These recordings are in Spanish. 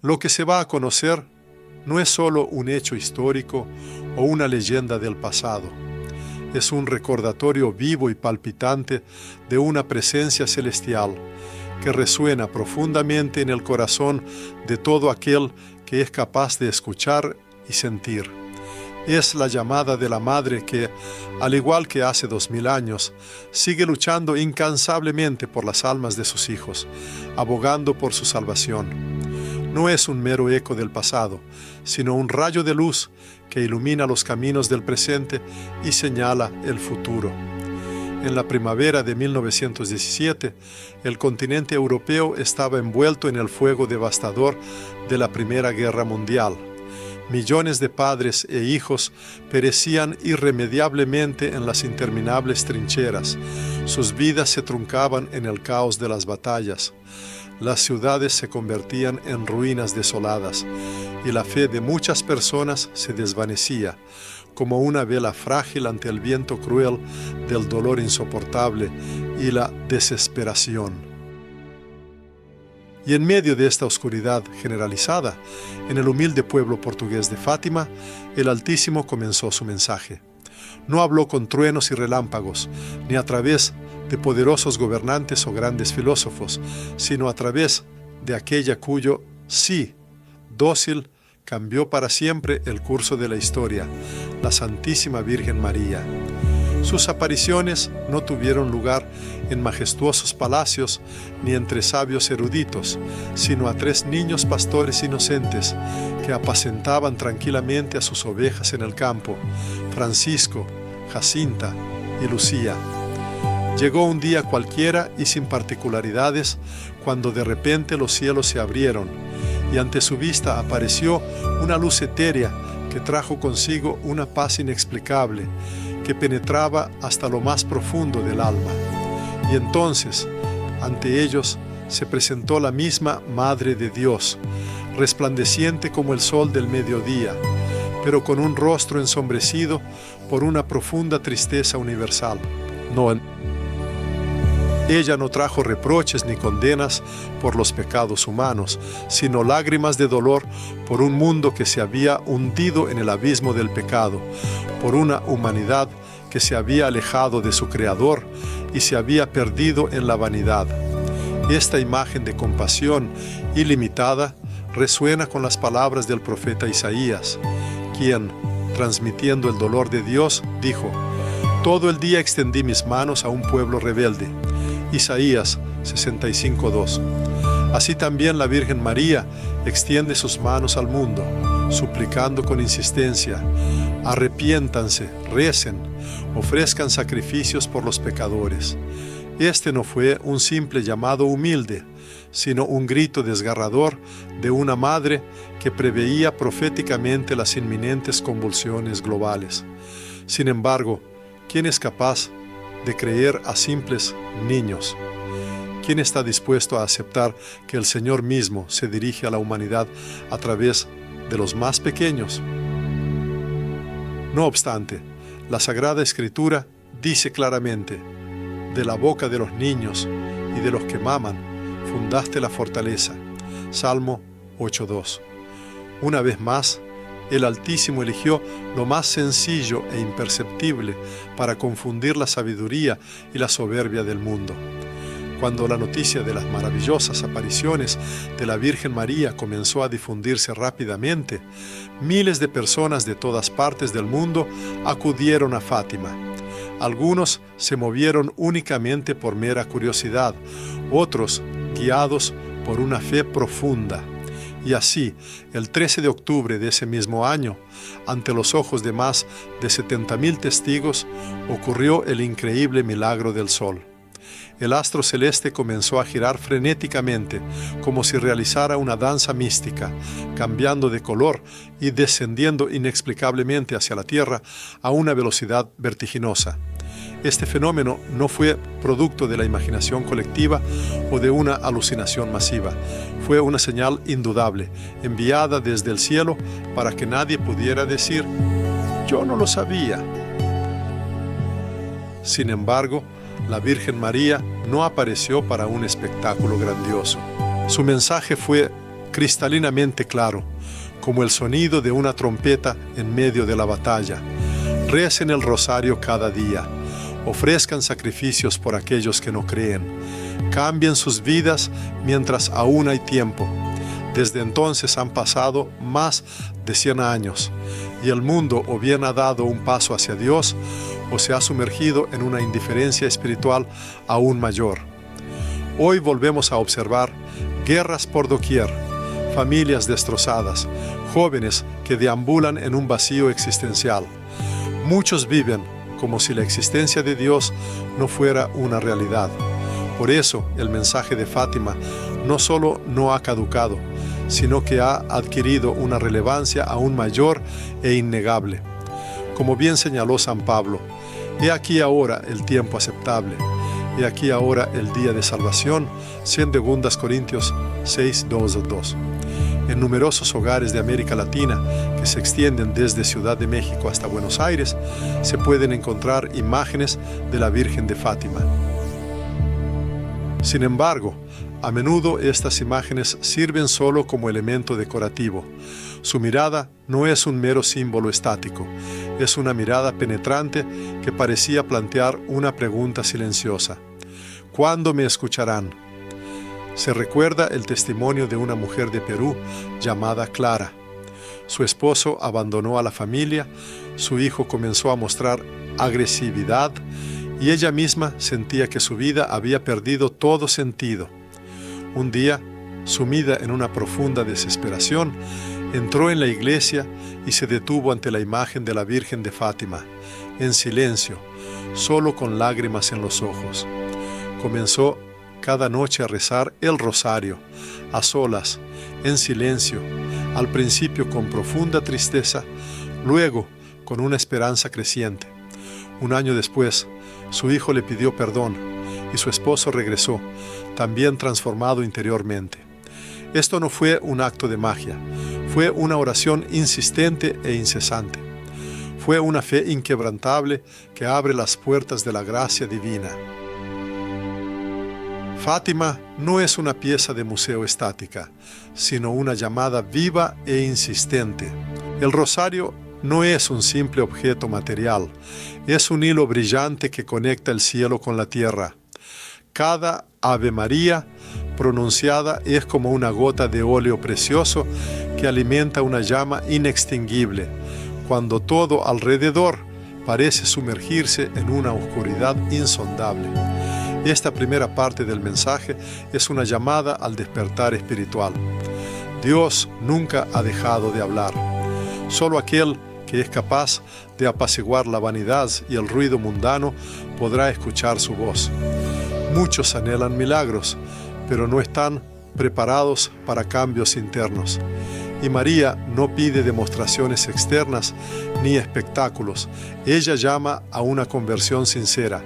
Lo que se va a conocer no es solo un hecho histórico o una leyenda del pasado. Es un recordatorio vivo y palpitante de una presencia celestial que resuena profundamente en el corazón de todo aquel que es capaz de escuchar y sentir. Es la llamada de la madre que, al igual que hace 2000 años, sigue luchando incansablemente por las almas de sus hijos, abogando por su salvación. No es un mero eco del pasado, sino un rayo de luz que ilumina los caminos del presente y señala el futuro. En la primavera de 1917, el continente europeo estaba envuelto en el fuego devastador de la Primera Guerra Mundial. Millones de padres e hijos perecían irremediablemente en las interminables trincheras. Sus vidas se truncaban en el caos de las batallas. Las ciudades se convertían en ruinas desoladas y la fe de muchas personas se desvanecía, como una vela frágil ante el viento cruel del dolor insoportable y la desesperación. Y en medio de esta oscuridad generalizada, en el humilde pueblo portugués de Fátima, el Altísimo comenzó su mensaje. No habló con truenos y relámpagos, ni a través de poderosos gobernantes o grandes filósofos, sino a través de aquella cuyo sí, dócil, cambió para siempre el curso de la historia, la Santísima Virgen María. Sus apariciones no tuvieron lugar en majestuosos palacios ni entre sabios eruditos, sino a 3 niños pastores inocentes que apacentaban tranquilamente a sus ovejas en el campo, Francisco, Jacinta y Lucía. Llegó un día cualquiera y sin particularidades, cuando de repente los cielos se abrieron y ante su vista apareció una luz etérea que trajo consigo una paz inexplicable que penetraba hasta lo más profundo del alma. Y entonces, ante ellos, se presentó la misma Madre de Dios, resplandeciente como el sol del mediodía, pero con un rostro ensombrecido por una profunda tristeza universal. Ella no trajo reproches ni condenas por los pecados humanos, sino lágrimas de dolor por un mundo que se había hundido en el abismo del pecado, por una humanidad que se había alejado de su Creador y se había perdido en la vanidad. Esta imagen de compasión ilimitada resuena con las palabras del profeta Isaías, quien, transmitiendo el dolor de Dios, dijo: «Todo el día extendí mis manos a un pueblo rebelde». Isaías 65:2. Así también la Virgen María extiende sus manos al mundo, suplicando con insistencia: arrepiéntanse, recen, ofrezcan sacrificios por los pecadores. Este no fue un simple llamado humilde, sino un grito desgarrador de una madre que preveía proféticamente las inminentes convulsiones globales. Sin embargo, ¿quién es capaz de creer a simples niños? ¿Quién está dispuesto a aceptar que el Señor mismo se dirige a la humanidad a través de los más pequeños? No obstante, la Sagrada Escritura dice claramente: de la boca de los niños y de los que maman, fundaste la fortaleza. Salmo 8:2. Una vez más, el Altísimo eligió lo más sencillo e imperceptible para confundir la sabiduría y la soberbia del mundo. Cuando la noticia de las maravillosas apariciones de la Virgen María comenzó a difundirse rápidamente, miles de personas de todas partes del mundo acudieron a Fátima. Algunos se movieron únicamente por mera curiosidad, otros guiados por una fe profunda. Y así, el 13 de octubre de ese mismo año, ante los ojos de más de 70,000 testigos, ocurrió el increíble milagro del sol. El astro celeste comenzó a girar frenéticamente, como si realizara una danza mística, cambiando de color y descendiendo inexplicablemente hacia la Tierra a una velocidad vertiginosa. Este fenómeno no fue producto de la imaginación colectiva o de una alucinación masiva. Fue una señal indudable, enviada desde el cielo para que nadie pudiera decir: «Yo no lo sabía». Sin embargo, la Virgen María no apareció para un espectáculo grandioso. Su mensaje fue cristalinamente claro, como el sonido de una trompeta en medio de la batalla. Recen el rosario cada día. Ofrezcan sacrificios por aquellos que no creen. Cambien sus vidas mientras aún hay tiempo. Desde entonces han pasado más de 100 años y el mundo o bien ha dado un paso hacia Dios o se ha sumergido en una indiferencia espiritual aún mayor. Hoy volvemos a observar guerras por doquier, familias destrozadas, jóvenes que deambulan en un vacío existencial. Muchos viven como si la existencia de Dios no fuera una realidad. Por eso el mensaje de Fátima no solo no ha caducado, sino que ha adquirido una relevancia aún mayor e innegable. Como bien señaló San Pablo, he aquí ahora el tiempo aceptable, he aquí ahora el día de salvación, 2 Corintios 6, 2. En numerosos hogares de América Latina, que se extienden desde Ciudad de México hasta Buenos Aires, se pueden encontrar imágenes de la Virgen de Fátima. Sin embargo, a menudo estas imágenes sirven solo como elemento decorativo. Su mirada no es un mero símbolo estático, es una mirada penetrante que parecía plantear una pregunta silenciosa. ¿Cuándo me escucharán? Se recuerda el testimonio de una mujer de Perú llamada Clara. Su esposo abandonó a la familia, su hijo comenzó a mostrar agresividad y ella misma sentía que su vida había perdido todo sentido. Un día, sumida en una profunda desesperación, entró en la iglesia y se detuvo ante la imagen de la Virgen de Fátima, en silencio, solo con lágrimas en los ojos. Comenzó cada noche a rezar el rosario, a solas, en silencio, al principio con profunda tristeza, luego con una esperanza creciente. Un año después, su hijo le pidió perdón y su esposo regresó, también transformado interiormente. Esto no fue un acto de magia, fue una oración insistente e incesante. Fue una fe inquebrantable que abre las puertas de la gracia divina. Fátima no es una pieza de museo estática, sino una llamada viva e insistente. El rosario no es un simple objeto material, es un hilo brillante que conecta el cielo con la tierra. Cada Ave María pronunciada es como una gota de óleo precioso que alimenta una llama inextinguible, cuando todo alrededor parece sumergirse en una oscuridad insondable. Esta primera parte del mensaje es una llamada al despertar espiritual. Dios nunca ha dejado de hablar. Solo aquel que es capaz de apaciguar la vanidad y el ruido mundano podrá escuchar su voz. Muchos anhelan milagros, pero no están preparados para cambios internos. Y María no pide demostraciones externas ni espectáculos. Ella llama a una conversión sincera,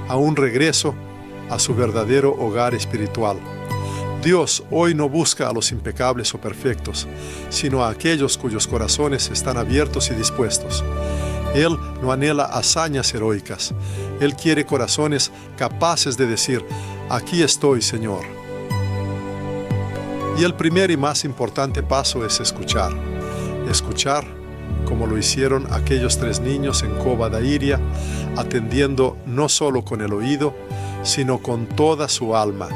a un regreso a su verdadero hogar espiritual. Dios hoy no busca a los impecables o perfectos, sino a aquellos cuyos corazones están abiertos y dispuestos. Él no anhela hazañas heroicas. Él quiere corazones capaces de decir: aquí estoy, Señor. Y el primer y más importante paso es escuchar. Escuchar, como lo hicieron aquellos 3 niños en Cova da Iria, atendiendo no solo con el oído, sino con toda su alma.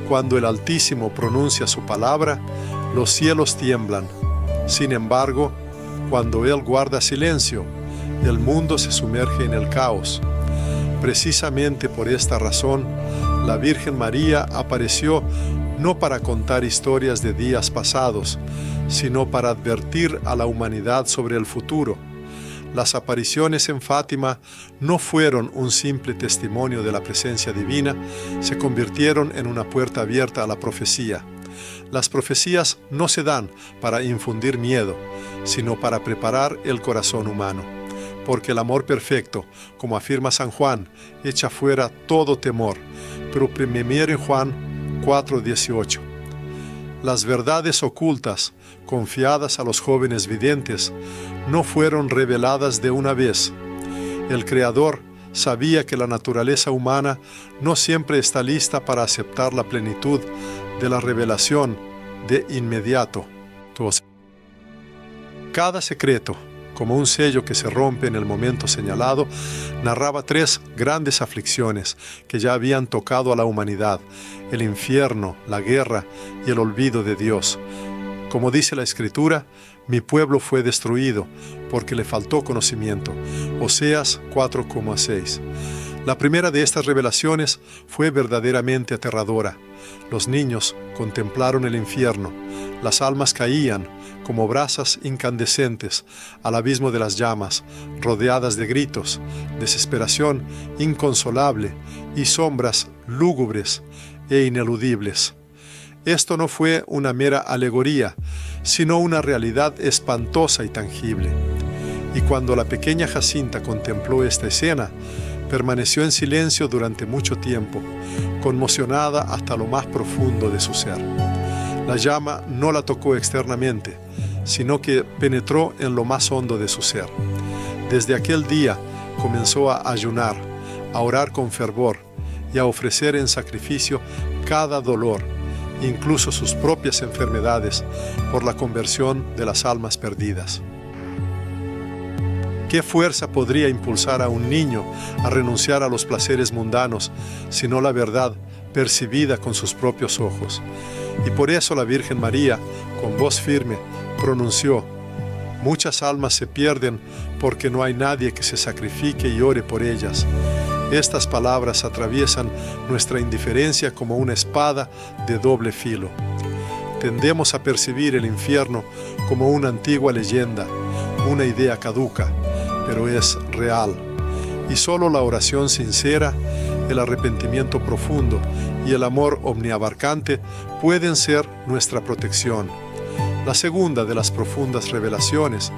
Cuando el Altísimo pronuncia su palabra, los cielos tiemblan. Sin embargo, cuando Él guarda silencio, el mundo se sumerge en el caos. Precisamente por esta razón, la Virgen María apareció no para contar historias de días pasados, sino para advertir a la humanidad sobre el futuro. Las apariciones en Fátima no fueron un simple testimonio de la presencia divina, se convirtieron en una puerta abierta a la profecía. Las profecías no se dan para infundir miedo, sino para preparar el corazón humano. Porque el amor perfecto, como afirma San Juan, echa fuera todo temor. Pero primero en Juan 4:18. Las verdades ocultas, confiadas a los jóvenes videntes, no fueron reveladas de una vez. El Creador sabía que la naturaleza humana no siempre está lista para aceptar la plenitud de la revelación de inmediato. Cada secreto, como un sello que se rompe en el momento señalado, narraba 3 grandes aflicciones que ya habían tocado a la humanidad: el infierno, la guerra y el olvido de Dios. Como dice la Escritura, mi pueblo fue destruido porque le faltó conocimiento. Oseas 4,6. La primera de estas revelaciones fue verdaderamente aterradora. Los niños contemplaron el infierno. Las almas caían como brasas incandescentes al abismo de las llamas, rodeadas de gritos, desesperación inconsolable y sombras lúgubres e ineludibles. Esto no fue una mera alegoría, sino una realidad espantosa y tangible. Y cuando la pequeña Jacinta contempló esta escena, permaneció en silencio durante mucho tiempo, conmocionada hasta lo más profundo de su ser. La llama no la tocó externamente, sino que penetró en lo más hondo de su ser. Desde aquel día comenzó a ayunar, a orar con fervor y a ofrecer en sacrificio cada dolor, incluso sus propias enfermedades, por la conversión de las almas perdidas. ¿Qué fuerza podría impulsar a un niño a renunciar a los placeres mundanos, sino la verdad percibida con sus propios ojos? Y por eso la Virgen María, con voz firme, pronunció: muchas almas se pierden porque no hay nadie que se sacrifique y ore por ellas. Estas palabras atraviesan nuestra indiferencia como una espada de doble filo. Tendemos a percibir el infierno como una antigua leyenda, una idea caduca, pero es real. Y solo la oración sincera, el arrepentimiento profundo y el amor omniabarcante pueden ser nuestra protección. La segunda de las profundas revelaciones,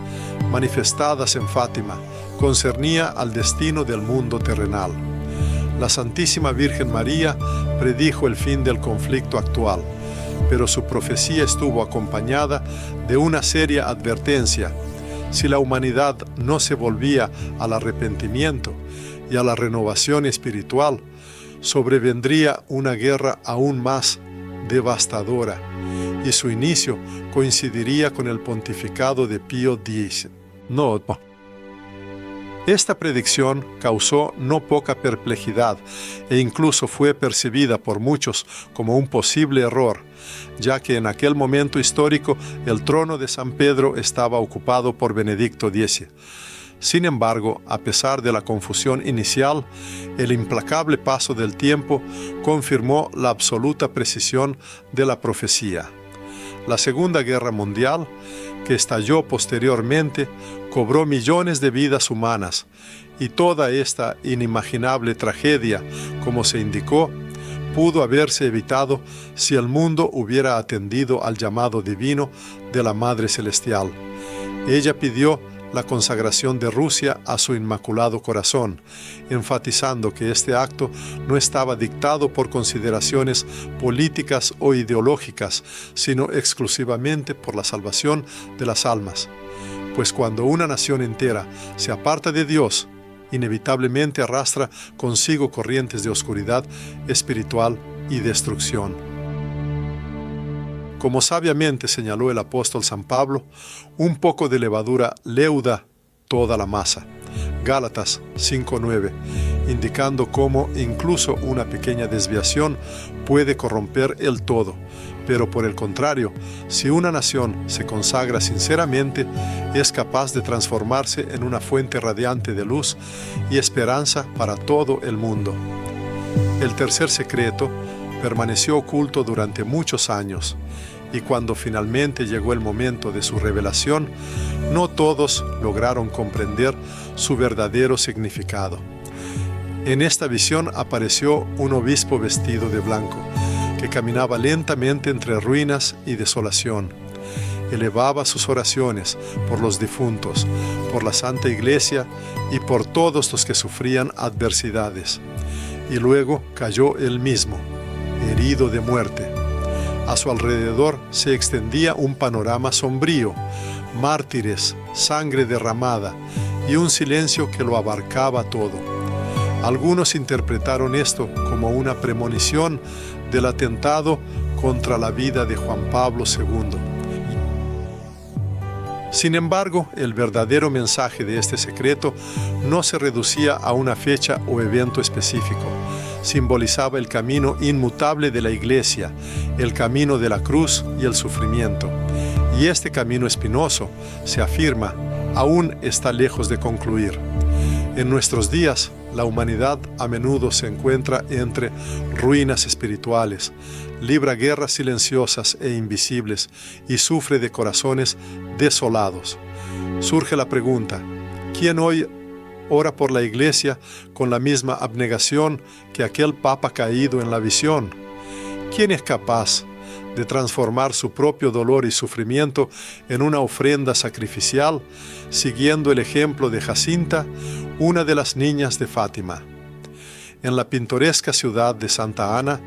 manifestadas en Fátima, concernía al destino del mundo terrenal. La Santísima Virgen María predijo el fin del conflicto actual, pero su profecía estuvo acompañada de una seria advertencia: si la humanidad no se volvía al arrepentimiento y a la renovación espiritual, sobrevendría una guerra aún más devastadora, y su inicio coincidiría con el pontificado de Pío X. Esta predicción causó no poca perplejidad e incluso fue percibida por muchos como un posible error, ya que en aquel momento histórico el trono de San Pedro estaba ocupado por Benedicto X. Sin embargo, a pesar de la confusión inicial, el implacable paso del tiempo confirmó la absoluta precisión de la profecía. La Segunda Guerra Mundial, que estalló posteriormente, cobró millones de vidas humanas, y toda esta inimaginable tragedia, como se indicó, pudo haberse evitado si el mundo hubiera atendido al llamado divino de la Madre Celestial. Ella pidió la consagración de Rusia a su Inmaculado Corazón, enfatizando que este acto no estaba dictado por consideraciones políticas o ideológicas, sino exclusivamente por la salvación de las almas. Pues cuando una nación entera se aparta de Dios, inevitablemente arrastra consigo corrientes de oscuridad espiritual y destrucción. Como sabiamente señaló el apóstol San Pablo, un poco de levadura leuda toda la masa. Gálatas 5:9, indicando cómo incluso una pequeña desviación puede corromper el todo. Pero por el contrario, si una nación se consagra sinceramente, es capaz de transformarse en una fuente radiante de luz y esperanza para todo el mundo. El tercer secreto permaneció oculto durante muchos años, y cuando finalmente llegó el momento de su revelación, no todos lograron comprender su verdadero significado. En esta visión apareció un obispo vestido de blanco, que caminaba lentamente entre ruinas y desolación. Elevaba sus oraciones por los difuntos, por la Santa Iglesia y por todos los que sufrían adversidades. Y luego cayó él mismo, herido de muerte. A su alrededor se extendía un panorama sombrío, mártires, sangre derramada y un silencio que lo abarcaba todo. Algunos interpretaron esto como una premonición del atentado contra la vida de Juan Pablo II. Sin embargo, el verdadero mensaje de este secreto no se reducía a una fecha o evento específico. Simbolizaba el camino inmutable de la Iglesia, el camino de la cruz y el sufrimiento. Y este camino espinoso, se afirma, aún está lejos de concluir. En nuestros días, la humanidad a menudo se encuentra entre ruinas espirituales, libra guerras silenciosas e invisibles y sufre de corazones desolados. Surge la pregunta: ¿quién hoy ora por la Iglesia con la misma abnegación que aquel Papa caído en la visión? ¿Quién es capaz de transformar su propio dolor y sufrimiento en una ofrenda sacrificial, siguiendo el ejemplo de Jacinta, una de las niñas de Fátima? En la pintoresca ciudad de Santa Ana,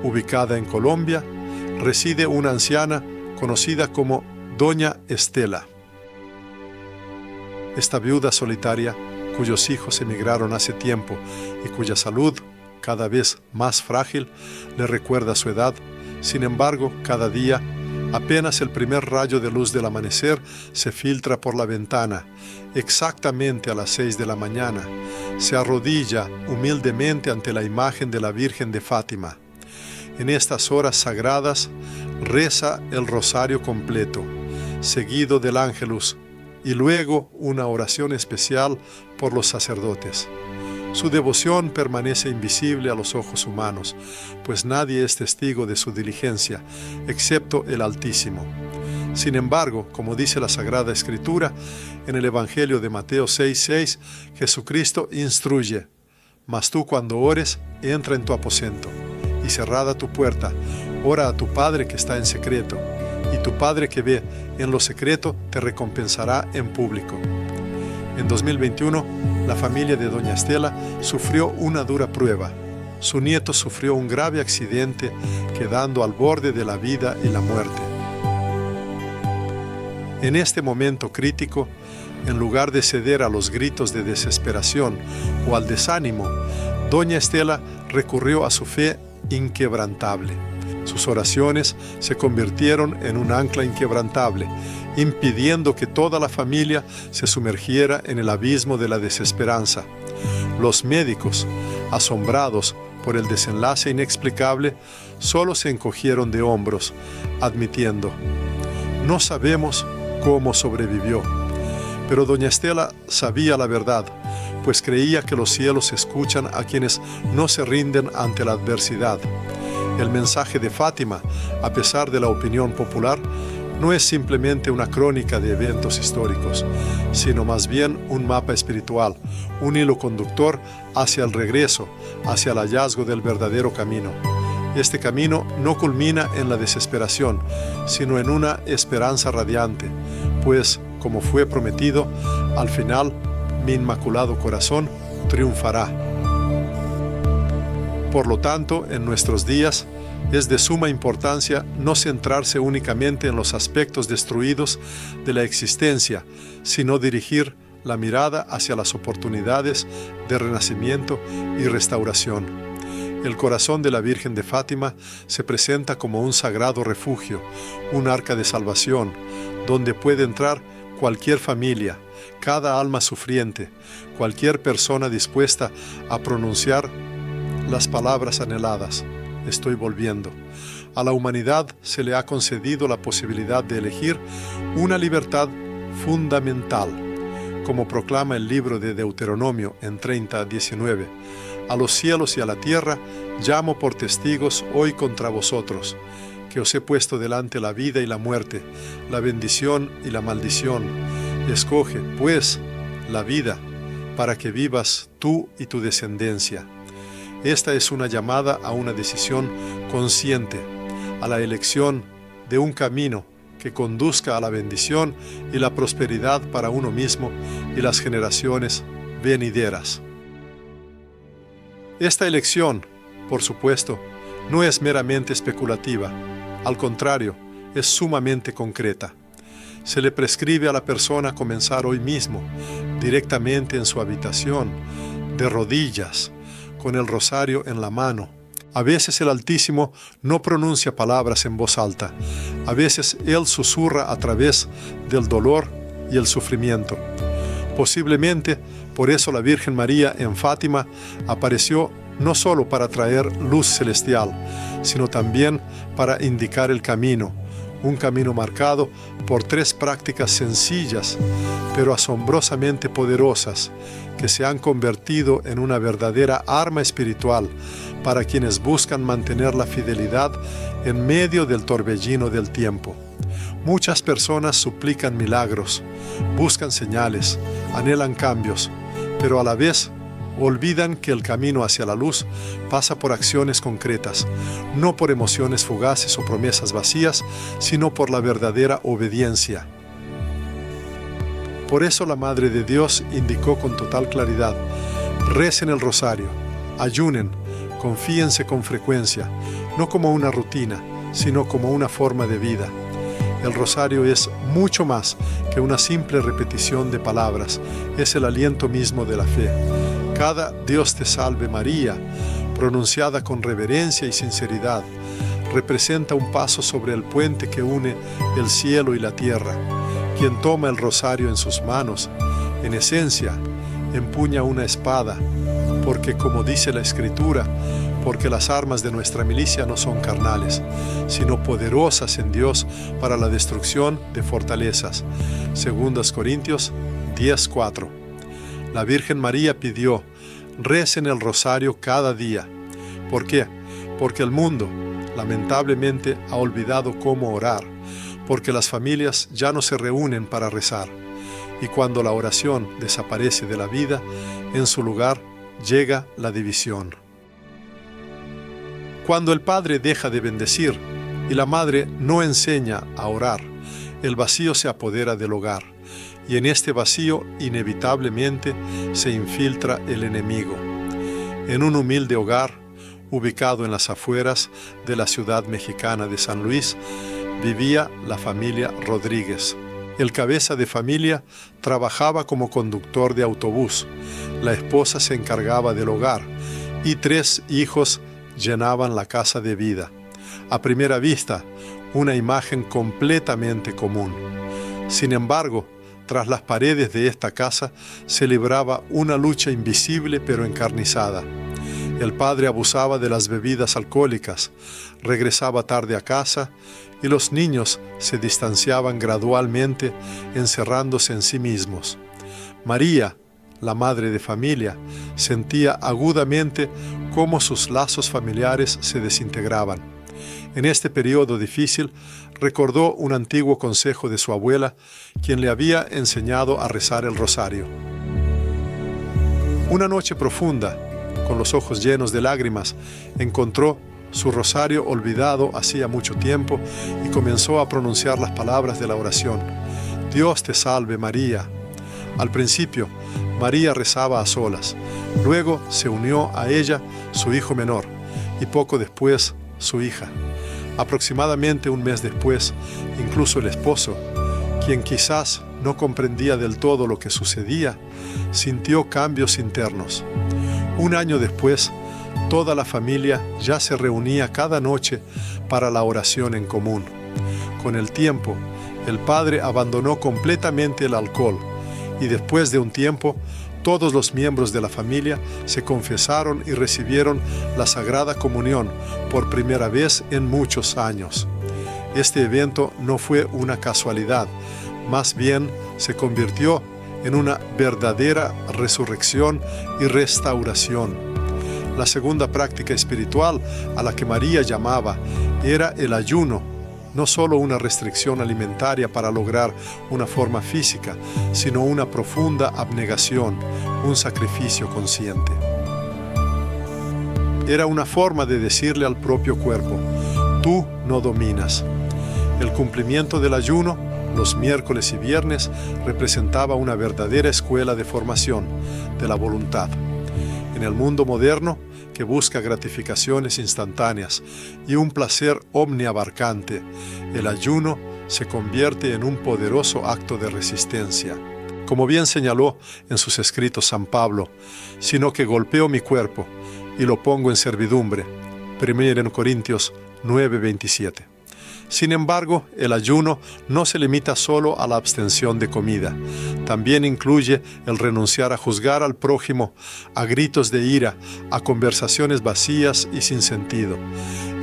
ubicada en Colombia, reside una anciana conocida como Doña Estela. Esta viuda solitaria, cuyos hijos emigraron hace tiempo y cuya salud, cada vez más frágil, le recuerda su edad. Sin embargo, cada día, apenas el primer rayo de luz del amanecer se filtra por la ventana. Exactamente a las 6 de la mañana, se arrodilla humildemente ante la imagen de la Virgen de Fátima. En estas horas sagradas, reza el rosario completo, seguido del Ángelus, y luego una oración especial por los sacerdotes. Su devoción permanece invisible a los ojos humanos, pues nadie es testigo de su diligencia, excepto el Altísimo. Sin embargo, como dice la Sagrada Escritura, en el Evangelio de Mateo 6:6, Jesucristo instruye: «Mas tú cuando ores, entra en tu aposento, y cerrada tu puerta, ora a tu Padre que está en secreto, y tu Padre que ve en lo secreto te recompensará en público». En 2021, la familia de Doña Estela sufrió una dura prueba. Su nieto sufrió un grave accidente, quedando al borde de la vida y la muerte. En este momento crítico, en lugar de ceder a los gritos de desesperación o al desánimo, Doña Estela recurrió a su fe inquebrantable. Sus oraciones se convirtieron en un ancla inquebrantable, impidiendo que toda la familia se sumergiera en el abismo de la desesperanza. Los médicos, asombrados por el desenlace inexplicable, solo se encogieron de hombros, admitiendo: «No sabemos cómo sobrevivió». Pero Doña Estela sabía la verdad, pues creía que los cielos escuchan a quienes no se rinden ante la adversidad. El mensaje de Fátima, a pesar de la opinión popular, no es simplemente una crónica de eventos históricos, sino más bien un mapa espiritual, un hilo conductor hacia el regreso, hacia el hallazgo del verdadero camino. Este camino no culmina en la desesperación, sino en una esperanza radiante, pues, como fue prometido, al final, mi inmaculado corazón triunfará. Por lo tanto, en nuestros días, es de suma importancia no centrarse únicamente en los aspectos destruidos de la existencia, sino dirigir la mirada hacia las oportunidades de renacimiento y restauración. El corazón de la Virgen de Fátima se presenta como un sagrado refugio, un arca de salvación, donde puede entrar cualquier familia, cada alma sufriente, cualquier persona dispuesta a pronunciar las palabras anheladas: estoy volviendo. A la humanidad se le ha concedido la posibilidad de elegir una libertad fundamental, como proclama el libro de Deuteronomio en 30:19. A los cielos y a la tierra llamo por testigos hoy contra vosotros, que os he puesto delante la vida y la muerte, la bendición y la maldición. Escoge, pues, la vida, para que vivas tú y tu descendencia. Esta es una llamada a una decisión consciente, a la elección de un camino que conduzca a la bendición y la prosperidad para uno mismo y las generaciones venideras. Esta elección, por supuesto, no es meramente especulativa, al contrario, es sumamente concreta. Se le prescribe a la persona comenzar hoy mismo, directamente en su habitación, de rodillas, con el rosario en la mano, A veces el Altísimo no pronuncia palabras en voz alta. A veces Él susurra a través del dolor y el sufrimiento. Posiblemente por eso la Virgen María en Fátima apareció no solo para traer luz celestial, sino también para indicar el camino, un camino marcado por 3 prácticas sencillas, pero asombrosamente poderosas, que se han convertido en una verdadera arma espiritual para quienes buscan mantener la fidelidad en medio del torbellino del tiempo. Muchas personas suplican milagros, buscan señales, anhelan cambios, pero a la vez olvidan que el camino hacia la luz pasa por acciones concretas, no por emociones fugaces o promesas vacías, sino por la verdadera obediencia. Por eso la Madre de Dios indicó con total claridad: recen el rosario, ayunen, confíense con frecuencia, no como una rutina, sino como una forma de vida. El rosario es mucho más que una simple repetición de palabras, es el aliento mismo de la fe. Cada Dios te salve María, pronunciada con reverencia y sinceridad, representa un paso sobre el puente que une el cielo y la tierra. Quien toma el rosario en sus manos, en esencia, empuña una espada, porque como dice la Escritura, porque las armas de nuestra milicia no son carnales, sino poderosas en Dios para la destrucción de fortalezas. 2 Corintios 10:4. La Virgen María pidió: recen el rosario cada día. ¿Por qué? Porque el mundo, lamentablemente, ha olvidado cómo orar, porque las familias ya no se reúnen para rezar, y cuando la oración desaparece de la vida, en su lugar llega la división. Cuando el padre deja de bendecir y la madre no enseña a orar, el vacío se apodera del hogar, y en este vacío inevitablemente se infiltra el enemigo. En un humilde hogar, ubicado en las afueras de la ciudad mexicana de San Luis, vivía la familia Rodríguez. El cabeza de familia trabajaba como conductor de autobús, la esposa se encargaba del hogar y 3 hijos llenaban la casa de vida. A primera vista, una imagen completamente común. Sin embargo, tras las paredes de esta casa se libraba una lucha invisible pero encarnizada. El padre abusaba de las bebidas alcohólicas, regresaba tarde a casa y los niños se distanciaban gradualmente, encerrándose en sí mismos. María, la madre de familia, sentía agudamente cómo sus lazos familiares se desintegraban. En este periodo difícil, recordó un antiguo consejo de su abuela, quien le había enseñado a rezar el rosario. Una noche profunda, con los ojos llenos de lágrimas, encontró su rosario olvidado hacía mucho tiempo y comenzó a pronunciar las palabras de la oración: Dios te salve María. Al principio, María rezaba a solas, luego se unió a ella su hijo menor y poco después su hija. Aproximadamente un mes después, incluso el esposo, quien quizás no comprendía del todo lo que sucedía, sintió cambios internos. Un año después, toda la familia ya se reunía cada noche para la oración en común. Con el tiempo, el padre abandonó completamente el alcohol y después de un tiempo, todos los miembros de la familia se confesaron y recibieron la Sagrada Comunión por primera vez en muchos años. Este evento no fue una casualidad, más bien se convirtió en una verdadera resurrección y restauración. La segunda práctica espiritual a la que María llamaba era el ayuno, no solo una restricción alimentaria para lograr una forma física, sino una profunda abnegación, un sacrificio consciente. Era una forma de decirle al propio cuerpo: tú no dominas. El cumplimiento del ayuno, los miércoles y viernes, representaba una verdadera escuela de formación de la voluntad. En el mundo moderno, que busca gratificaciones instantáneas y un placer omniabarcante, el ayuno se convierte en un poderoso acto de resistencia. Como bien señaló en sus escritos San Pablo, sino que golpeo mi cuerpo y lo pongo en servidumbre, 1 Corintios 9:27. Sin embargo, el ayuno no se limita solo a la abstención de comida. También incluye el renunciar a juzgar al prójimo, a gritos de ira, a conversaciones vacías y sin sentido.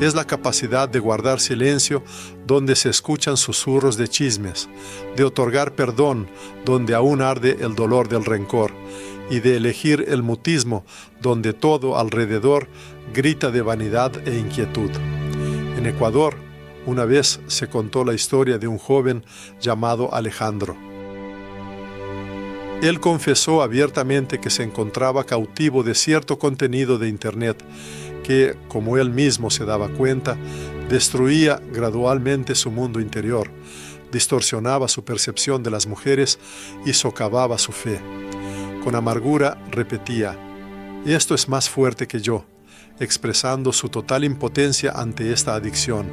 Es la capacidad de guardar silencio donde se escuchan susurros de chismes, de otorgar perdón donde aún arde el dolor del rencor, y de elegir el mutismo donde todo alrededor grita de vanidad e inquietud. En Ecuador, una vez se contó la historia de un joven llamado Alejandro. Él confesó abiertamente que se encontraba cautivo de cierto contenido de Internet que, como él mismo se daba cuenta, destruía gradualmente su mundo interior, distorsionaba su percepción de las mujeres y socavaba su fe. Con amargura repetía: «Esto es más fuerte que yo», expresando su total impotencia ante esta adicción.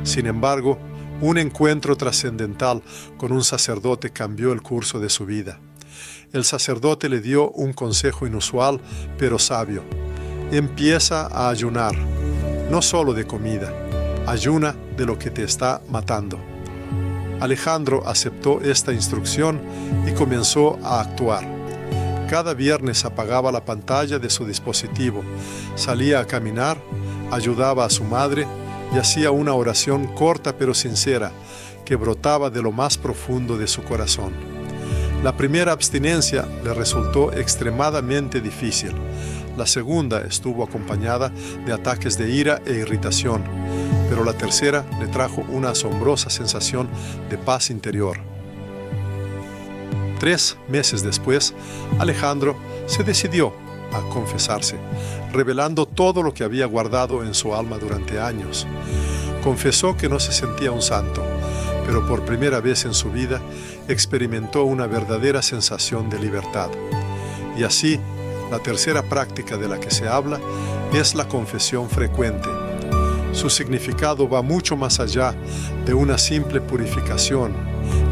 Sin embargo, un encuentro trascendental con un sacerdote cambió el curso de su vida. El sacerdote le dio un consejo inusual, pero sabio. Empieza a ayunar, no solo de comida, ayuna de lo que te está matando. Alejandro aceptó esta instrucción y comenzó a actuar. Cada viernes apagaba la pantalla de su dispositivo, salía a caminar, ayudaba a su madre y hacía una oración corta pero sincera que brotaba de lo más profundo de su corazón. La primera abstinencia le resultó extremadamente difícil. La segunda estuvo acompañada de ataques de ira e irritación, pero la tercera le trajo una asombrosa sensación de paz interior. 3 meses después, Alejandro se decidió a confesarse, revelando todo lo que había guardado en su alma durante años. Confesó que no se sentía un santo, pero por primera vez en su vida experimentó una verdadera sensación de libertad. Y así, la tercera práctica de la que se habla es la confesión frecuente. Su significado va mucho más allá de una simple purificación.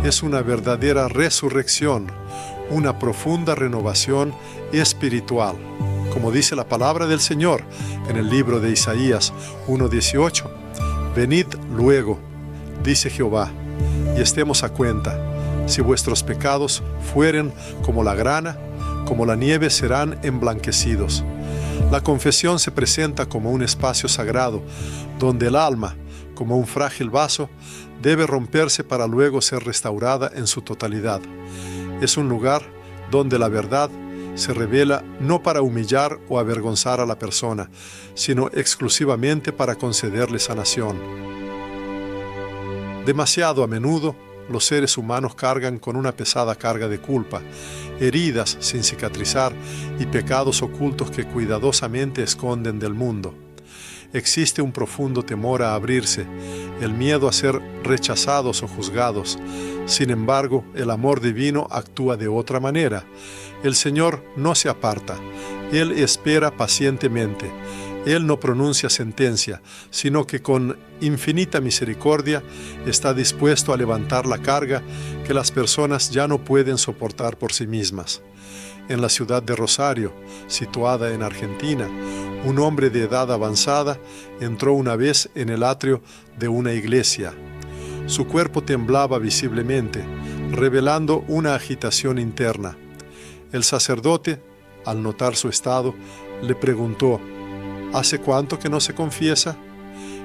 Es una verdadera resurrección, una profunda renovación espiritual. Como dice la palabra del Señor en el libro de Isaías 1:18, «Venid luego, dice Jehová, y estemos a cuenta. Si vuestros pecados fueren como la grana, como la nieve serán emblanquecidos». La confesión se presenta como un espacio sagrado, donde el alma, como un frágil vaso, debe romperse para luego ser restaurada en su totalidad. Es un lugar donde la verdad se revela no para humillar o avergonzar a la persona, sino exclusivamente para concederle sanación. Demasiado a menudo, los seres humanos cargan con una pesada carga de culpa, heridas sin cicatrizar y pecados ocultos que cuidadosamente esconden del mundo. Existe un profundo temor a abrirse, el miedo a ser rechazados o juzgados. Sin embargo, el amor divino actúa de otra manera. El Señor no se aparta, Él espera pacientemente. Él no pronuncia sentencia, sino que con infinita misericordia está dispuesto a levantar la carga que las personas ya no pueden soportar por sí mismas. En la ciudad de Rosario, situada en Argentina, un hombre de edad avanzada entró una vez en el atrio de una iglesia. Su cuerpo temblaba visiblemente, revelando una agitación interna. El sacerdote, al notar su estado, le preguntó: ¿Hace cuánto que no se confiesa?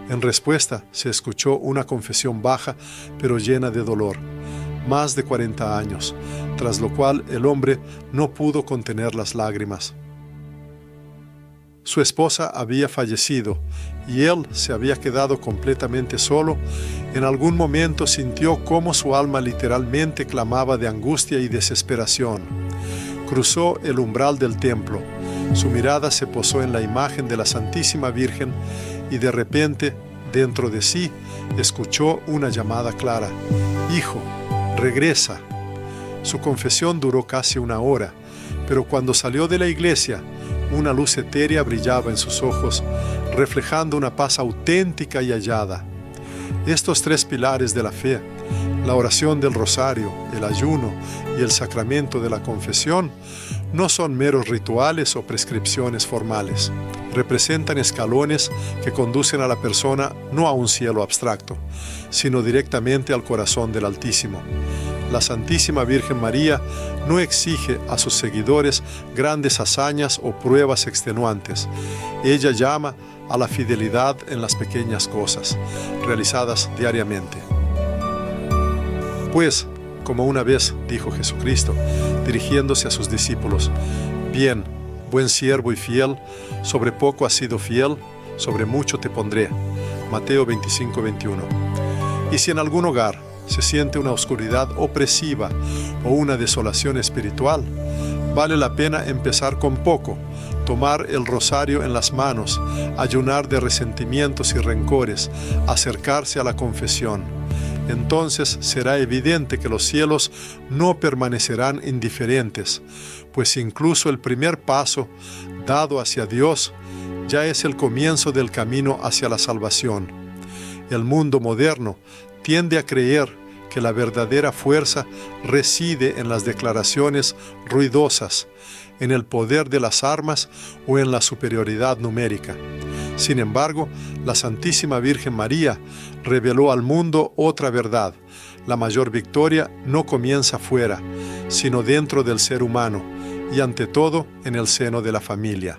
En respuesta, se escuchó una confesión baja, pero llena de dolor. Más de 40 años, tras lo cual el hombre no pudo contener las lágrimas. Su esposa había fallecido y él se había quedado completamente solo. En algún momento sintió cómo su alma literalmente clamaba de angustia y desesperación. Cruzó el umbral del templo. Su mirada se posó en la imagen de la Santísima Virgen y de repente, dentro de sí, escuchó una llamada clara: «Hijo, regresa». Su confesión duró casi 1 hora, pero cuando salió de la iglesia, una luz etérea brillaba en sus ojos, reflejando una paz auténtica y hallada. Estos 3 pilares de la fe, La oración del rosario, el ayuno y el sacramento de la confesión no son meros rituales o prescripciones formales. Representan escalones que conducen a la persona no a un cielo abstracto, sino directamente al corazón del Altísimo. La Santísima Virgen María no exige a sus seguidores grandes hazañas o pruebas extenuantes. Ella llama a la fidelidad en las pequeñas cosas, realizadas diariamente. Pues, como una vez dijo Jesucristo, dirigiéndose a sus discípulos: «Bien, buen siervo y fiel, sobre poco has sido fiel, sobre mucho te pondré». Mateo 25:21. Y si en algún hogar se siente una oscuridad opresiva o una desolación espiritual, vale la pena empezar con poco, tomar el rosario en las manos, ayunar de resentimientos y rencores, acercarse a la confesión. Entonces será evidente que los cielos no permanecerán indiferentes, pues incluso el primer paso dado hacia Dios ya es el comienzo del camino hacia la salvación. El mundo moderno tiende a creer que la verdadera fuerza reside en las declaraciones ruidosas, en el poder de las armas o en la superioridad numérica. Sin embargo, la Santísima Virgen María reveló al mundo otra verdad. La mayor victoria no comienza fuera, sino dentro del ser humano y ante todo en el seno de la familia.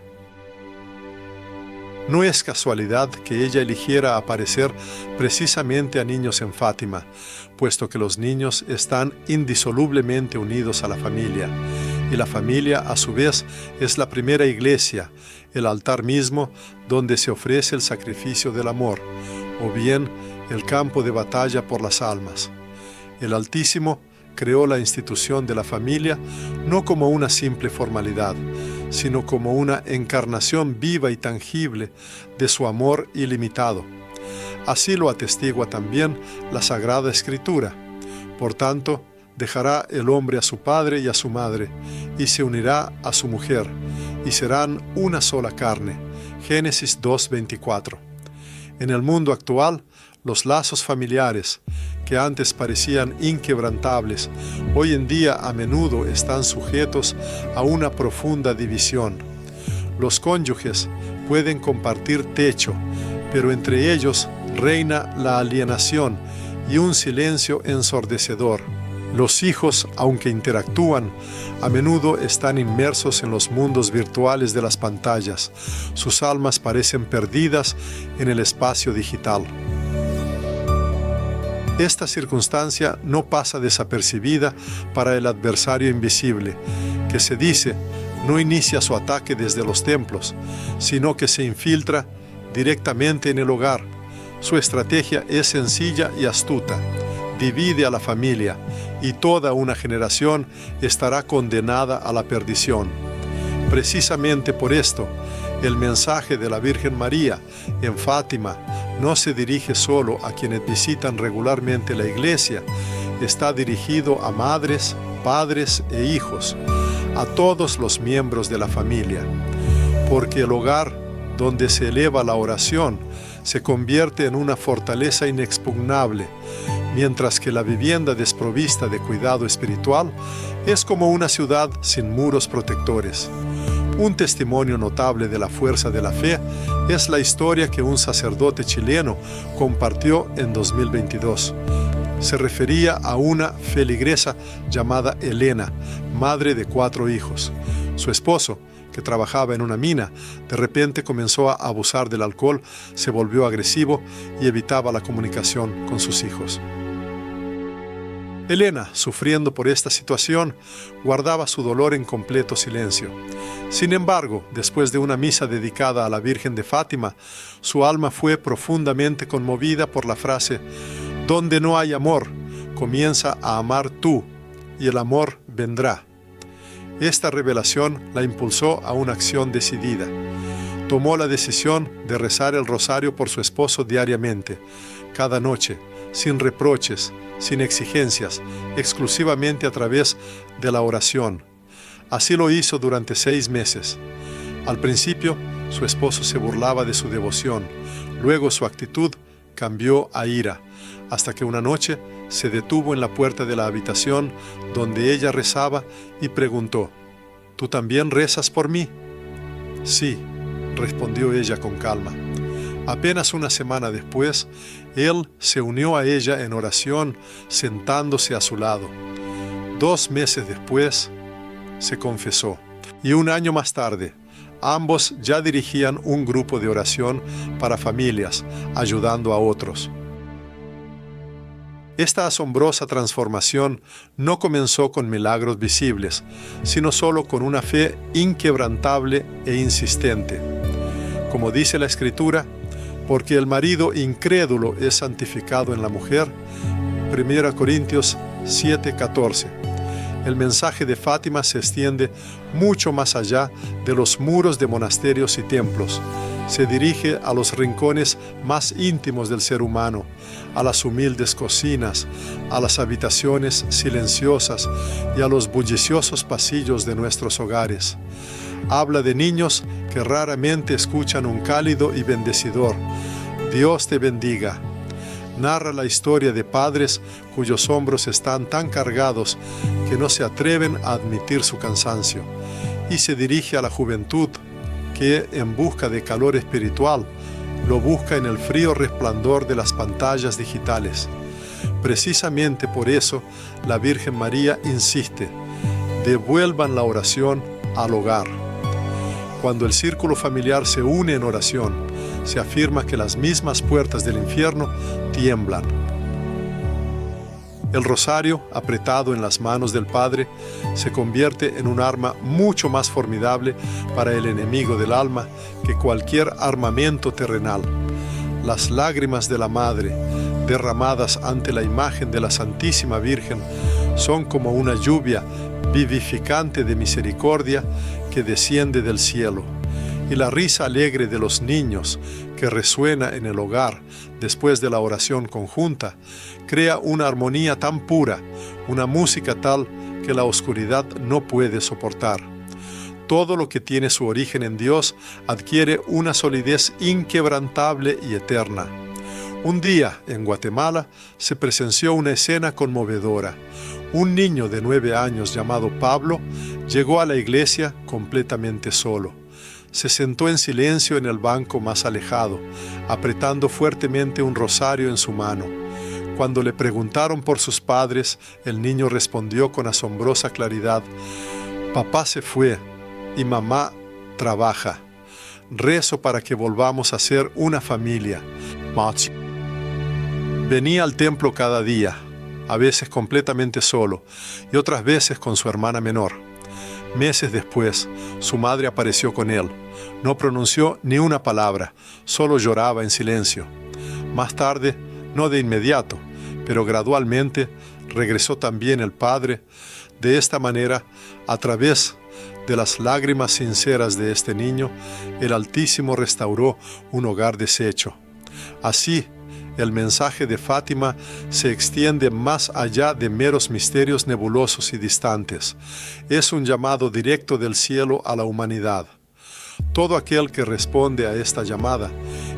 No es casualidad que ella eligiera aparecer precisamente a niños en Fátima, puesto que los niños están indisolublemente unidos a la familia, y la familia a su vez es la primera iglesia, el altar mismo donde se ofrece el sacrificio del amor, o bien el campo de batalla por las almas. El Altísimo creó la institución de la familia no como una simple formalidad, sino como una encarnación viva y tangible de su amor ilimitado. Así lo atestigua también la Sagrada Escritura. Por tanto, dejará el hombre a su padre y a su madre, y se unirá a su mujer, y serán una sola carne. Génesis 2:24. En el mundo actual, los lazos familiares, que antes parecían inquebrantables, hoy en día a menudo están sujetos a una profunda división. Los cónyuges pueden compartir techo, pero entre ellos reina la alienación y un silencio ensordecedor. Los hijos, aunque interactúan, a menudo están inmersos en los mundos virtuales de las pantallas. Sus almas parecen perdidas en el espacio digital. Esta circunstancia no pasa desapercibida para el adversario invisible, que se dice no inicia su ataque desde los templos, sino que se infiltra directamente en el hogar. Su estrategia es sencilla y astuta. Divide a la familia y toda una generación estará condenada a la perdición. Precisamente por esto, el mensaje de la Virgen María en Fátima no se dirige solo a quienes visitan regularmente la iglesia, está dirigido a madres, padres e hijos, a todos los miembros de la familia, porque el hogar donde se eleva la oración se convierte en una fortaleza inexpugnable, mientras que la vivienda desprovista de cuidado espiritual es como una ciudad sin muros protectores. Un testimonio notable de la fuerza de la fe es la historia que un sacerdote chileno compartió en 2022. Se refería a una feligresa llamada Elena, madre de 4 hijos. Su esposo, que trabajaba en una mina, de repente comenzó a abusar del alcohol, se volvió agresivo y evitaba la comunicación con sus hijos. Elena, sufriendo por esta situación, guardaba su dolor en completo silencio. Sin embargo, después de una misa dedicada a la Virgen de Fátima, su alma fue profundamente conmovida por la frase: «Donde no hay amor, comienza a amar tú, y el amor vendrá». Esta revelación la impulsó a una acción decidida. Tomó la decisión de rezar el rosario por su esposo diariamente, cada noche, sin reproches, sin exigencias, exclusivamente a través de la oración. Así lo hizo durante 6 meses. Al principio, su esposo se burlaba de su devoción. Luego su actitud cambió a ira, hasta que una noche se detuvo en la puerta de la habitación donde ella rezaba y preguntó: ¿Tú también rezas por mí? Sí, respondió ella con calma. Apenas una semana después, él se unió a ella en oración, sentándose a su lado. 2 meses después, se confesó. Y un año más tarde, ambos ya dirigían un grupo de oración para familias, ayudando a otros. Esta asombrosa transformación no comenzó con milagros visibles, sino solo con una fe inquebrantable e insistente. Como dice la Escritura, porque el marido incrédulo es santificado en la mujer, 1 Corintios 7:14. El mensaje de Fátima se extiende mucho más allá de los muros de monasterios y templos. Se dirige a los rincones más íntimos del ser humano, a las humildes cocinas, a las habitaciones silenciosas y a los bulliciosos pasillos de nuestros hogares. Habla de niños que raramente escuchan un cálido y bendecidor «Dios te bendiga». Narra la historia de padres cuyos hombros están tan cargados que no se atreven a admitir su cansancio, y se dirige a la juventud que, en busca de calor espiritual, lo busca en el frío resplandor de las pantallas digitales. Precisamente por eso, la Virgen María insiste: devuelvan la oración al hogar. Cuando el círculo familiar se une en oración, se afirma que las mismas puertas del infierno tiemblan. El rosario, apretado en las manos del Padre, se convierte en un arma mucho más formidable para el enemigo del alma que cualquier armamento terrenal. Las lágrimas de la Madre, derramadas ante la imagen de la Santísima Virgen, son como una lluvia vivificante de misericordia que desciende del cielo. Y la risa alegre de los niños, que resuena en el hogar después de la oración conjunta, crea una armonía tan pura, una música tal que la oscuridad no puede soportar. Todo lo que tiene su origen en Dios adquiere una solidez inquebrantable y eterna. Un día, en Guatemala, se presenció una escena conmovedora. Un niño de 9 años llamado Pablo llegó a la iglesia completamente solo. Se sentó en silencio en el banco más alejado, apretando fuertemente un rosario en su mano. Cuando le preguntaron por sus padres, el niño respondió con asombrosa claridad: «Papá se fue y mamá trabaja. Rezo para que volvamos a ser una familia». Venía al templo cada día, a veces completamente solo y otras veces con su hermana menor. Meses después, su madre apareció con él. No pronunció ni una palabra, solo lloraba en silencio. Más tarde, no de inmediato, pero gradualmente, regresó también el padre. De esta manera, a través de las lágrimas sinceras de este niño, el Altísimo restauró un hogar deshecho. Así, el mensaje de Fátima se extiende más allá de meros misterios nebulosos y distantes. Es un llamado directo del cielo a la humanidad. Todo aquel que responde a esta llamada,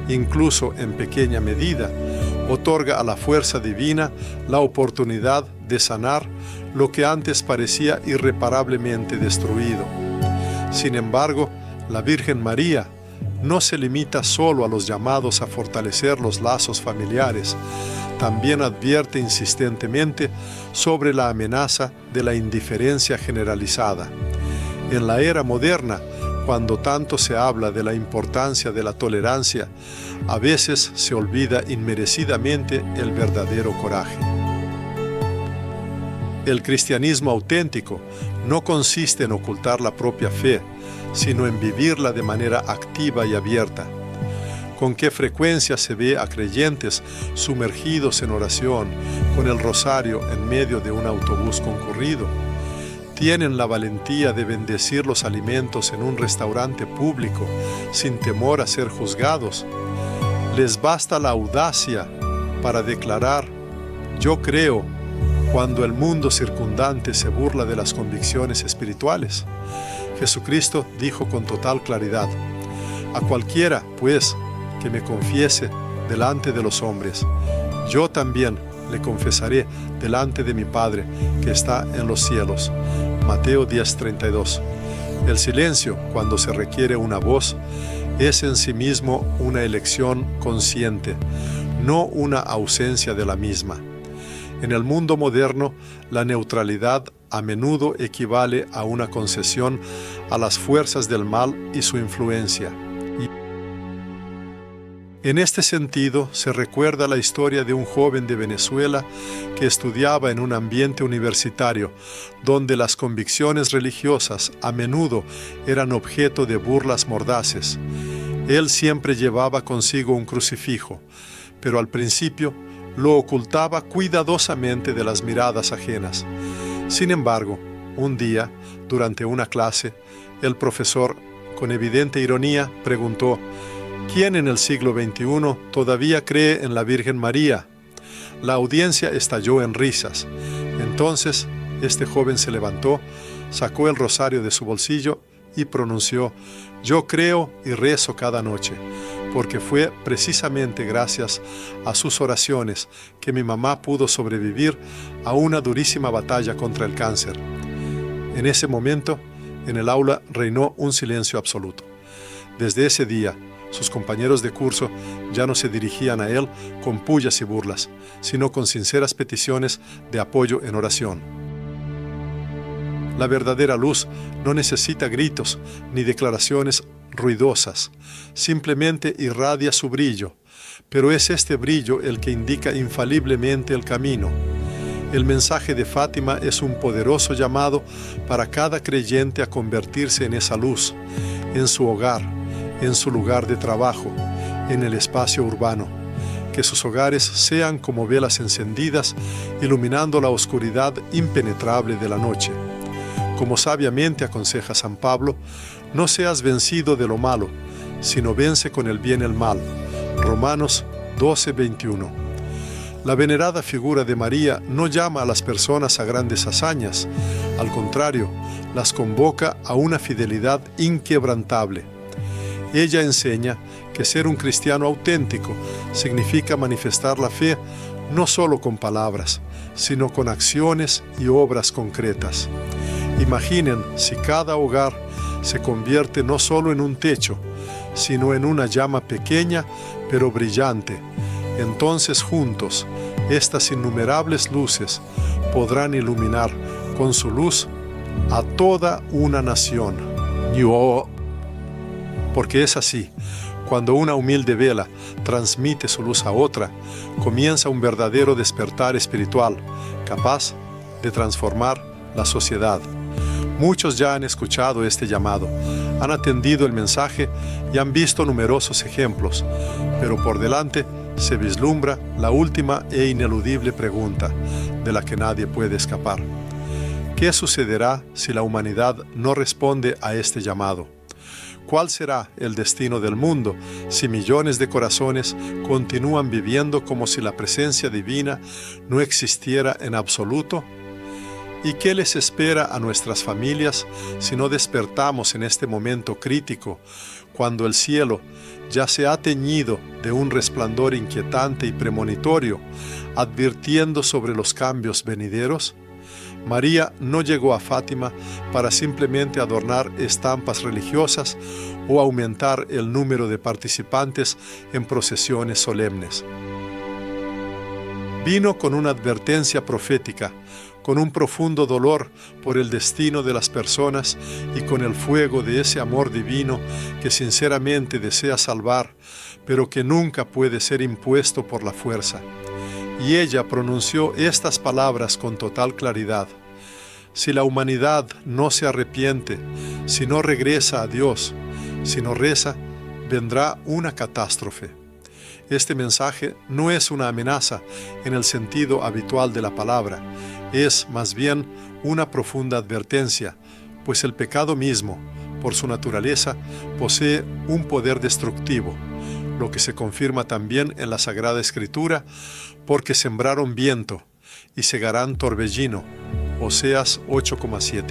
incluso en pequeña medida, otorga a la fuerza divina la oportunidad de sanar lo que antes parecía irreparablemente destruido. Sin embargo, la Virgen María no se limita solo a los llamados a fortalecer los lazos familiares, también advierte insistentemente sobre la amenaza de la indiferencia generalizada. En la era moderna, cuando tanto se habla de la importancia de la tolerancia, a veces se olvida inmerecidamente el verdadero coraje. El cristianismo auténtico no consiste en ocultar la propia fe, sino en vivirla de manera activa y abierta. Con qué frecuencia se ve a creyentes sumergidos en oración, con el rosario en medio de un autobús concurrido. Tienen la valentía de bendecir los alimentos en un restaurante público, sin temor a ser juzgados. Les basta la audacia para declarar: «Yo creo», cuando el mundo circundante se burla de las convicciones espirituales. Jesucristo dijo con total claridad: «A cualquiera, pues, que me confiese delante de los hombres, yo también le confesaré delante de mi Padre que está en los cielos. Mateo 10:32. El silencio, cuando se requiere una voz, es en sí mismo una elección consciente, no una ausencia de la misma. En el mundo moderno, la neutralidad a menudo equivale a una concesión a las fuerzas del mal y su influencia. En este sentido, se recuerda la historia de un joven de Venezuela que estudiaba en un ambiente universitario, donde las convicciones religiosas a menudo eran objeto de burlas mordaces. Él siempre llevaba consigo un crucifijo, pero al principio lo ocultaba cuidadosamente de las miradas ajenas. Sin embargo, un día, durante una clase, el profesor, con evidente ironía, preguntó: ¿quién en el siglo XXI todavía cree en la Virgen María? La audiencia estalló en risas. Entonces, este joven se levantó, sacó el rosario de su bolsillo y pronunció: yo creo y rezo cada noche, porque fue precisamente gracias a sus oraciones que mi mamá pudo sobrevivir a una durísima batalla contra el cáncer. En ese momento, en el aula reinó un silencio absoluto. Desde ese día, sus compañeros de curso ya no se dirigían a él con pullas y burlas, sino con sinceras peticiones de apoyo en oración. La verdadera luz no necesita gritos ni declaraciones ruidosas, simplemente irradia su brillo, pero es este brillo el que indica infaliblemente el camino. El mensaje de Fátima es un poderoso llamado para cada creyente a convertirse en esa luz, en su hogar, en su lugar de trabajo, en el espacio urbano. Que sus hogares sean como velas encendidas, iluminando la oscuridad impenetrable de la noche. Como sabiamente aconseja San Pablo, no seas vencido de lo malo, sino vence con el bien el mal. Romanos 12:21. La venerada figura de María no llama a las personas a grandes hazañas, al contrario, las convoca a una fidelidad inquebrantable. Ella enseña que ser un cristiano auténtico significa manifestar la fe no solo con palabras, sino con acciones y obras concretas. Imaginen si cada hogar se convierte no solo en un techo, sino en una llama pequeña pero brillante. Entonces juntos, estas innumerables luces podrán iluminar con su luz a toda una nación. Porque es así, cuando una humilde vela transmite su luz a otra, comienza un verdadero despertar espiritual, capaz de transformar la sociedad. Muchos ya han escuchado este llamado, han atendido el mensaje y han visto numerosos ejemplos, pero por delante se vislumbra la última e ineludible pregunta, de la que nadie puede escapar. ¿Qué sucederá si la humanidad no responde a este llamado? ¿Cuál será el destino del mundo si millones de corazones continúan viviendo como si la presencia divina no existiera en absoluto? ¿Y qué les espera a nuestras familias si no despertamos en este momento crítico, cuando el cielo ya se ha teñido de un resplandor inquietante y premonitorio, advirtiendo sobre los cambios venideros? María no llegó a Fátima para simplemente adornar estampas religiosas o aumentar el número de participantes en procesiones solemnes. Vino con una advertencia profética, con un profundo dolor por el destino de las personas y con el fuego de ese amor divino que sinceramente desea salvar, pero que nunca puede ser impuesto por la fuerza. Y ella pronunció estas palabras con total claridad: si la humanidad no se arrepiente, si no regresa a Dios, si no reza, vendrá una catástrofe. Este mensaje no es una amenaza en el sentido habitual de la palabra, es más bien una profunda advertencia, pues el pecado mismo, por su naturaleza, posee un poder destructivo, lo que se confirma también en la Sagrada Escritura, porque sembraron viento y segarán torbellino. Oseas 8,7.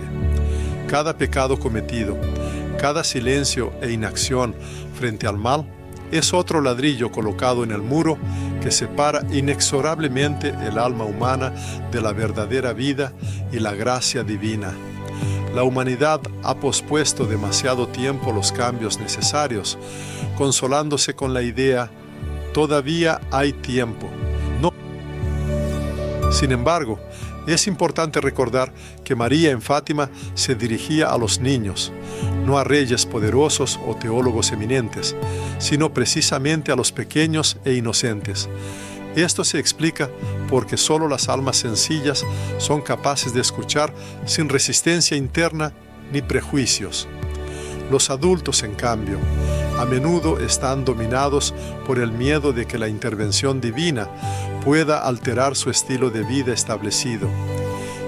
Cada pecado cometido, cada silencio e inacción frente al mal, es otro ladrillo colocado en el muro que separa inexorablemente el alma humana de la verdadera vida y la gracia divina. La humanidad ha pospuesto demasiado tiempo los cambios necesarios, consolándose con la idea, todavía hay tiempo. No. Sin embargo, es importante recordar que María en Fátima se dirigía a los niños, no a reyes poderosos o teólogos eminentes, sino precisamente a los pequeños e inocentes. Esto se explica porque solo las almas sencillas son capaces de escuchar sin resistencia interna ni prejuicios. Los adultos, en cambio, a menudo están dominados por el miedo de que la intervención divina pueda alterar su estilo de vida establecido.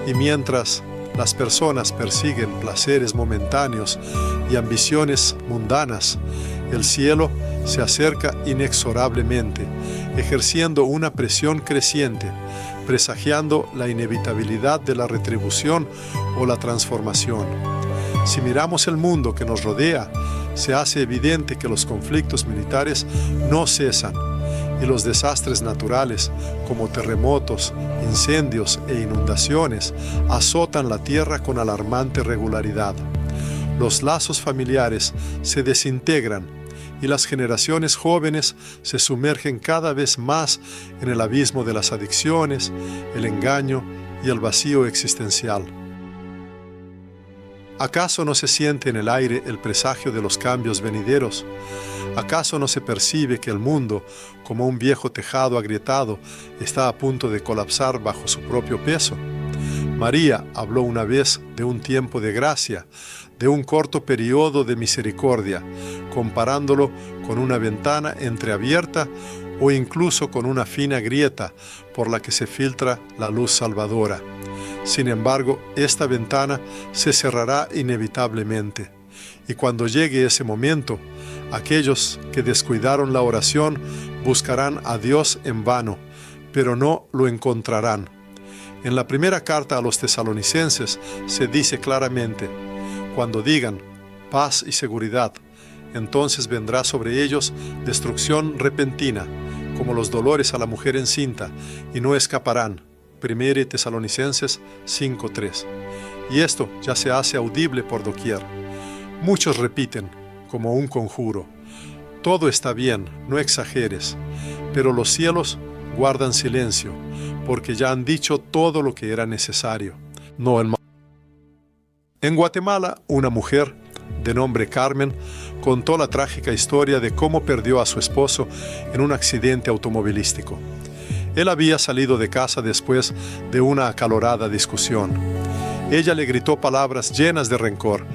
Y mientras las personas persiguen placeres momentáneos y ambiciones mundanas, el cielo se acerca inexorablemente, ejerciendo una presión creciente, presagiando la inevitabilidad de la retribución o la transformación. Si miramos el mundo que nos rodea, se hace evidente que los conflictos militares no cesan y los desastres naturales, como terremotos, incendios e inundaciones, azotan la tierra con alarmante regularidad. Los lazos familiares se desintegran y las generaciones jóvenes se sumergen cada vez más en el abismo de las adicciones, el engaño y el vacío existencial. ¿Acaso no se siente en el aire el presagio de los cambios venideros? ¿Acaso no se percibe que el mundo, como un viejo tejado agrietado, está a punto de colapsar bajo su propio peso? María habló una vez de un tiempo de gracia, de un corto periodo de misericordia, comparándolo con una ventana entreabierta o incluso con una fina grieta por la que se filtra la luz salvadora. Sin embargo, esta ventana se cerrará inevitablemente, y cuando llegue ese momento, aquellos que descuidaron la oración buscarán a Dios en vano, pero no lo encontrarán. En la primera carta a los tesalonicenses se dice claramente: cuando digan paz y seguridad, entonces vendrá sobre ellos destrucción repentina, como los dolores a la mujer encinta, y no escaparán. 1 Tesalonicenses 5:3. Y esto ya se hace audible por doquier. Muchos repiten, como un conjuro: todo está bien, no exageres. Pero los cielos guardan silencio, porque ya han dicho todo lo que era necesario. No el mal. En Guatemala, una mujer de nombre Carmen contó la trágica historia de cómo perdió a su esposo en un accidente automovilístico. Él había salido de casa después de una acalorada discusión. Ella le gritó palabras llenas de rencor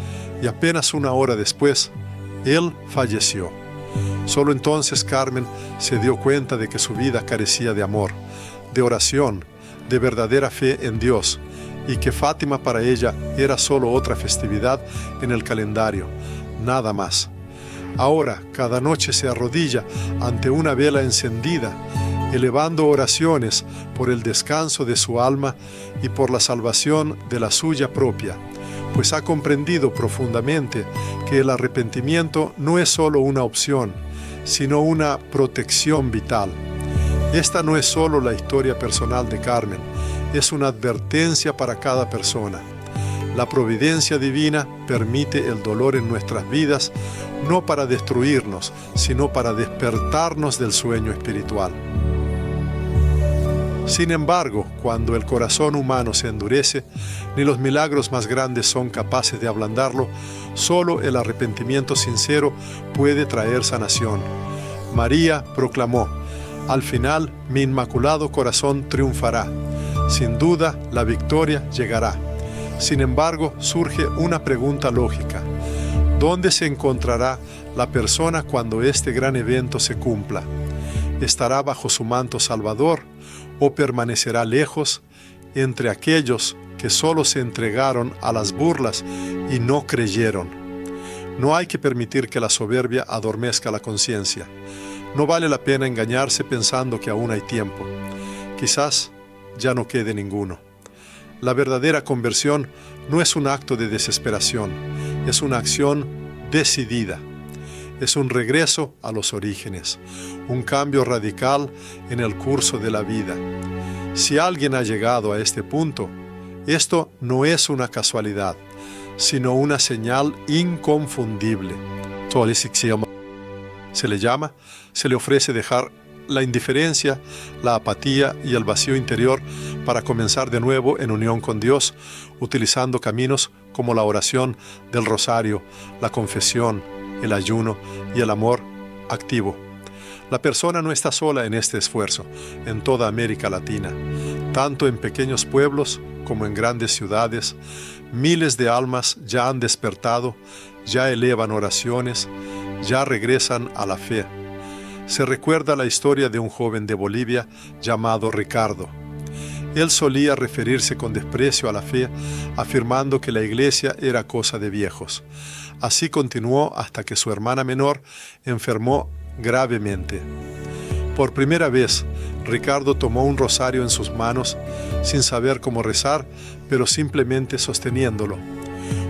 y apenas una hora después, él falleció. Solo entonces Carmen se dio cuenta de que su vida carecía de amor, de oración, de verdadera fe en Dios, y que Fátima para ella era solo otra festividad en el calendario, nada más. Ahora, cada noche se arrodilla ante una vela encendida, elevando oraciones por el descanso de su alma y por la salvación de la suya propia, pues ha comprendido profundamente que el arrepentimiento no es solo una opción, sino una protección vital. Esta no es solo la historia personal de Carmen, es una advertencia para cada persona. La providencia divina permite el dolor en nuestras vidas, no para destruirnos, sino para despertarnos del sueño espiritual. Sin embargo, cuando el corazón humano se endurece, ni los milagros más grandes son capaces de ablandarlo, solo el arrepentimiento sincero puede traer sanación. María proclamó: al final mi inmaculado corazón triunfará. Sin duda, la victoria llegará. Sin embargo, surge una pregunta lógica: ¿dónde se encontrará la persona cuando este gran evento se cumpla? ¿Estará bajo su manto salvador o permanecerá lejos entre aquellos que solo se entregaron a las burlas y no creyeron? No hay que permitir que la soberbia adormezca la conciencia. No vale la pena engañarse pensando que aún hay tiempo. Quizás ya no quede ninguno. La verdadera conversión no es un acto de desesperación, es una acción decidida. es un regreso a los orígenes, un cambio radical en el curso de la vida. Si alguien ha llegado a este punto, esto no es una casualidad, sino una señal inconfundible. Se le ofrece dejar la indiferencia, la apatía y el vacío interior para comenzar de nuevo en unión con Dios, utilizando caminos como la oración del rosario, la confesión, el ayuno y el amor activo. La persona no está sola en este esfuerzo, en toda América Latina. Tanto en pequeños pueblos como en grandes ciudades, miles de almas ya han despertado, ya elevan oraciones, ya regresan a la fe. Se recuerda la historia de un joven de Bolivia llamado Ricardo. Él solía referirse con desprecio a la fe, afirmando que la iglesia era cosa de viejos. Así continuó hasta que su hermana menor enfermó gravemente. Por primera vez, Ricardo tomó un rosario en sus manos, sin saber cómo rezar, pero simplemente sosteniéndolo.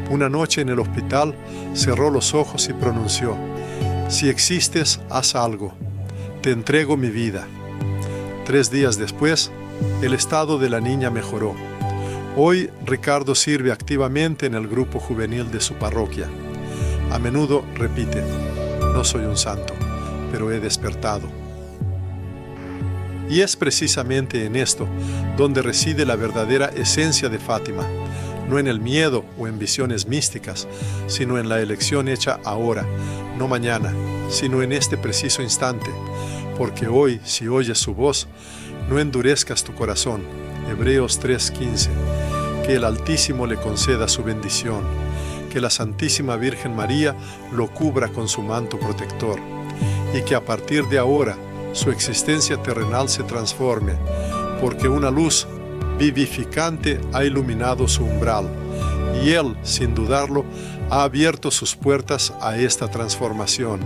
Una noche en el hospital, cerró los ojos y pronunció: «Si existes, haz algo. Te entrego mi vida». 3 días después, el estado de la niña mejoró. Hoy, Ricardo sirve activamente en el grupo juvenil de su parroquia. A menudo repite: «No soy un santo, pero he despertado». Y es precisamente en esto donde reside la verdadera esencia de Fátima, no en el miedo o en visiones místicas, sino en la elección hecha ahora, no mañana, sino en este preciso instante, porque hoy, si oyes su voz, no endurezcas tu corazón. Hebreos 3:15. Que el Altísimo le conceda su bendición, que la Santísima Virgen María lo cubra con su manto protector, y que a partir de ahora su existencia terrenal se transforme, porque una luz vivificante ha iluminado su umbral, y Él, sin dudarlo, ha abierto sus puertas a esta transformación.